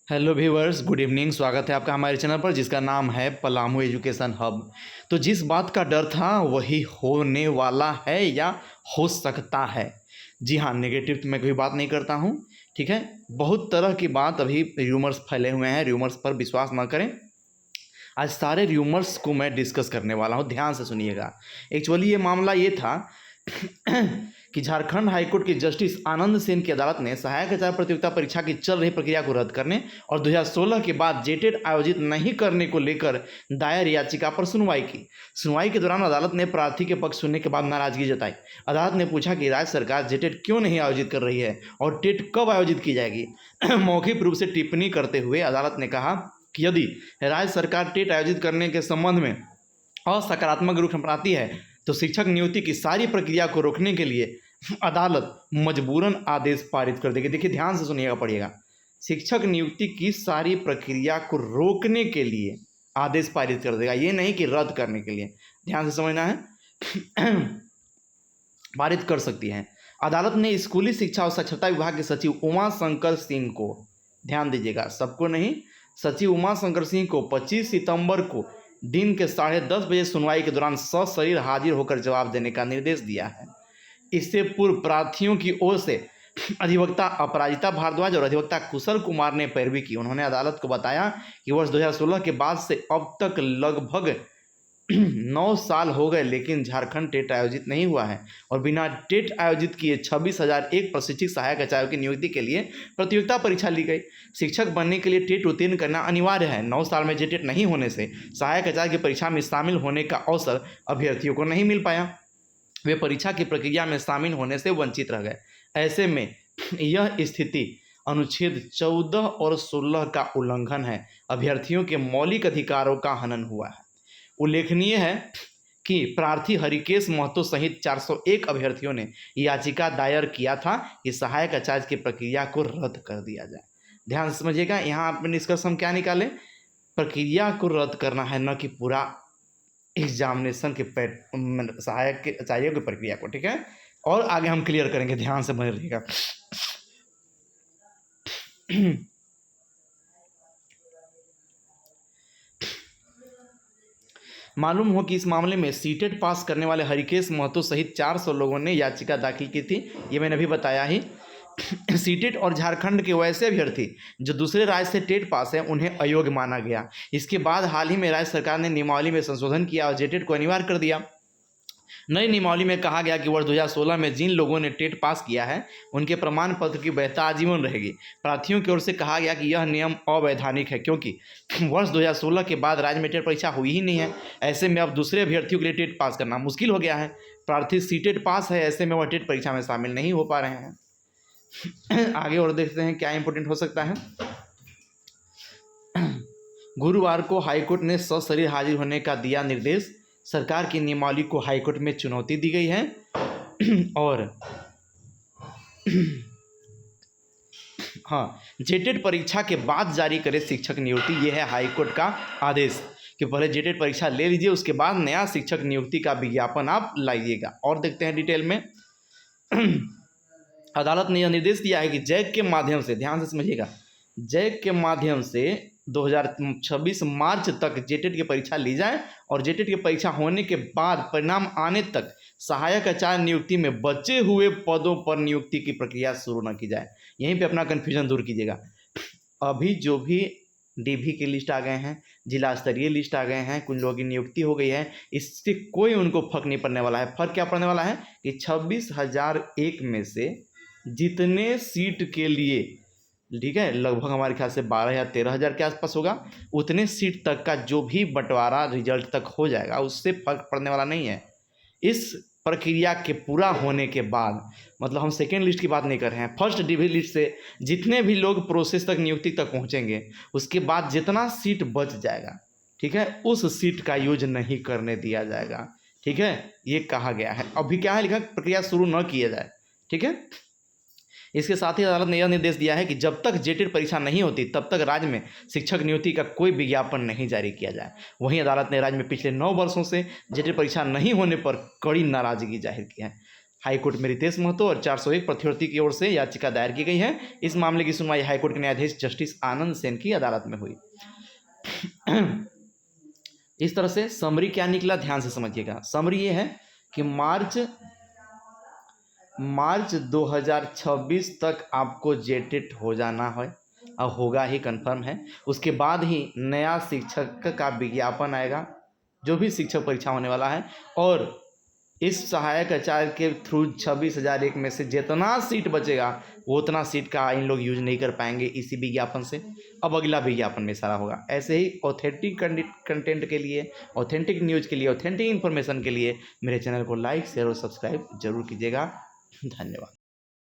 Hello viewers, good evening. स्वागत है आपका हमारे चैनल पर जिसका नाम है पलामू एजुकेशन हब। तो जिस बात का डर था वही होने वाला है या हो सकता है। जी हाँ, नेगेटिव मैं कोई बात नहीं करता हूँ। ठीक है, बहुत तरह की बात अभी र्यूमर्स फैले हुए हैं, र्यूमर्स पर विश्वास ना करें। आज सारे र्यूमर्स को मैं डिस्कस करने वाला हूँ, ध्यान से सुनिएगा। एक्चुअली ये मामला ये था कि झारखंड हाईकोर्ट के जस्टिस आनंद सेन की अदालत ने सहायक आचार्य प्रतियोगिता परीक्षा की चल रही प्रक्रिया को रद्द करने और 2016 के बाद जेटेट आयोजित नहीं करने को लेकर दायर याचिका पर सुनवाई की। सुनवाई के दौरान अदालत ने प्रार्थी के पक्ष सुनने के बाद नाराजगी जताई। अदालत ने पूछा कि राज्य सरकार जेटेट क्यों नहीं आयोजित कर रही है और टेट कब आयोजित की जाएगी। मौखिक रूप से टिप्पणी करते हुए अदालत ने कहा कि यदि राज्य सरकार टेट आयोजित करने के संबंध में असकारात्मक रुख अपनाती है तो शिक्षक नियुक्ति की सारी प्रक्रिया को रोकने के लिए अदालत मजबूरन आदेश पारित कर देगी। देखिए, ध्यान से सुनिएगा, पढ़िएगा। शिक्षक नियुक्ति की सारी प्रक्रिया को रोकने के लिए आदेश पारित कर देगा, ये नहीं कि रद्द करने के लिए। ध्यान से समझना है। पारित कर सकती है। अदालत ने स्कूली शिक्षा और साक्षरता विभाग के सचिव उमा शंकर सिंह को, ध्यान दीजिएगा, सबको नहीं, सचिव उमा शंकर सिंह को 25 सितंबर को दिन के 10:30 बजे सुनवाई के दौरान सशरीर हाजिर होकर जवाब देने का निर्देश दिया है। इससे पूर्व प्रार्थियों की ओर से अधिवक्ता अपराजिता भारद्वाज और अधिवक्ता कुशल कुमार ने पैरवी की। उन्होंने अदालत को बताया कि वर्ष 2016 के बाद से अब तक लगभग 9 साल हो गए, लेकिन झारखंड टेट आयोजित नहीं हुआ है और बिना टेट आयोजित किए 26,001 प्रशिक्षित सहायक आचार्यों की नियुक्ति के लिए प्रतियोगिता परीक्षा ली गई। शिक्षक बनने के लिए टेट उत्तीर्ण करना अनिवार्य है। 9 साल में जेटेट नहीं होने से सहायक आचार्य की परीक्षा में शामिल होने का अवसर अभ्यर्थियों को नहीं मिल पाया। वे परीक्षा की प्रक्रिया में शामिल होने से वंचित रह गए। ऐसे में यह स्थिति अनुच्छेद 14 और 16 का उल्लंघन है। अभ्यर्थियों के मौलिक अधिकारों का हनन हुआ है। उल्लेखनीय है कि प्रार्थी हरिकेश महतो सहित 401 अभ्यर्थियों ने याचिका दायर किया था कि सहायक आचार्य की प्रक्रिया को रद्द कर दिया जाए। ध्यान से समझिएगा, यहाँ आप निष्कर्ष हम क्या निकाले, प्रक्रिया को रद्द करना है, न कि पूरा एग्जामिनेशन के सहायक के आचार्यों की प्रक्रिया को। ठीक है, और आगे हम क्लियर करेंगे, ध्यान से बने रहिएगा। मालूम हो कि इस मामले में सीटेट पास करने वाले हरिकेश महतो सहित 400 लोगों ने याचिका दाखिल की थी। ये मैंने अभी बताया ही। सीटेट और झारखंड के वैसे अभ्यर्थी जो दूसरे राज्य से टेट पास हैं उन्हें अयोग्य माना गया। इसके बाद हाल ही में राज्य सरकार ने नियमावली में संशोधन किया और जेटेट को अनिवार्य कर दिया। नई नियमावली में कहा गया कि वर्ष 2016 में जिन लोगों ने टेट पास किया है उनके प्रमाण पत्र की वैधता आजीवन रहेगी। प्रार्थियों की ओर से कहा गया कि यह नियम अवैधानिक है क्योंकि वर्ष 2016 के बाद राज्य में टेट परीक्षा हुई ही नहीं है। ऐसे में अब दूसरे अभ्यर्थियों के लिए टेट पास करना मुश्किल हो गया है। प्रार्थी सीटेट पास है, ऐसे में वह टेट परीक्षा में शामिल नहीं हो पा रहे हैं। आगे और देखते हैं क्या इंपॉर्टेंट हो सकता है। गुरुवार को हाईकोर्ट ने सशरीर हाजिर होने का दिया निर्देश। सरकार की नियमावली को हाईकोर्ट में चुनौती दी गई है और हाँ, जेटेट परीक्षा के बाद जारी करे शिक्षक नियुक्ति, यह है हाईकोर्ट का आदेश कि पहले जेटेट परीक्षा ले लीजिए, उसके बाद नया शिक्षक नियुक्ति का विज्ञापन आप लाइएगा। और देखते हैं डिटेल में। अदालत ने यह निर्देश दिया है कि जैक के माध्यम से, ध्यान से समझिएगा, जैक के माध्यम से 2026 मार्च तक जेटेट की परीक्षा ली जाए और जेटेट की परीक्षा होने के बाद परिणाम आने तक सहायक आचार्य नियुक्ति में बचे हुए पदों पर नियुक्ति की प्रक्रिया शुरू न की जाए। यहीं पे अपना कन्फ्यूजन दूर कीजिएगा। अभी जो भी डीवी की लिस्ट आ गए हैं, जिला स्तरीय लिस्ट आ गए हैं, कुछ लोगों की नियुक्ति हो गई है, इससे कोई उनको फर्क नहीं पड़ने वाला है। फर्क क्या पड़ने वाला है कि 26,001 में से जितने सीट के लिए, ठीक है, लगभग हमारे ख्याल से 12 या 13,000 के आसपास होगा, उतने सीट तक का जो भी बंटवारा रिजल्ट तक हो जाएगा उससे फर्क पड़ने वाला नहीं है। इस प्रक्रिया के पूरा होने के बाद, मतलब हम सेकेंड लिस्ट की बात नहीं कर रहे हैं, फर्स्ट डीवी लिस्ट से जितने भी लोग प्रोसेस तक नियुक्ति तक पहुंचेंगे उसके बाद जितना सीट बच जाएगा, ठीक है, उस सीट का यूज नहीं करने दिया जाएगा। ठीक है, ये कहा गया है। अभी क्या है लिखा, प्रक्रिया शुरू न किया जाए। ठीक है, इसके साथ ही अदालत ने यह निर्देश दिया है कि जब तक जेटेट परीक्षा नहीं होती तब तक राज्य में शिक्षक नियुक्ति का कोई विज्ञापन नहीं जारी किया जाए। वहीं अदालत ने राज्य में पिछले 9 वर्षों से जेटेट परीक्षा नहीं होने पर कड़ी नाराजगी जाहिर की है। हाईकोर्ट में रितेश महतो और 401 प्रत्यार्थी की ओर से याचिका दायर की गई है। इस मामले की सुनवाई हाईकोर्ट के न्यायाधीश जस्टिस आनंद सेन की अदालत में हुई। इस तरह से समरी क्या निकला, ध्यान से समझिएगा। समरी ये है कि मार्च 2026 तक आपको जेटेट हो जाना है, और होगा ही, कंफर्म है। उसके बाद ही नया शिक्षक का विज्ञापन आएगा, जो भी शिक्षक परीक्षा होने वाला है, और इस सहायक आचार्य के थ्रू 26,001 में से जितना सीट बचेगा वो उतना सीट का इन लोग यूज नहीं कर पाएंगे इसी विज्ञापन से। अब अगला विज्ञापन में सारा होगा। ऐसे ही ऑथेंटिक कंटेंट के लिए, ऑथेंटिक न्यूज़ के लिए, ऑथेंटिक इन्फॉर्मेशन के लिए मेरे चैनल को लाइक, शेयर और सब्सक्राइब जरूर कीजिएगा। धन्यवाद।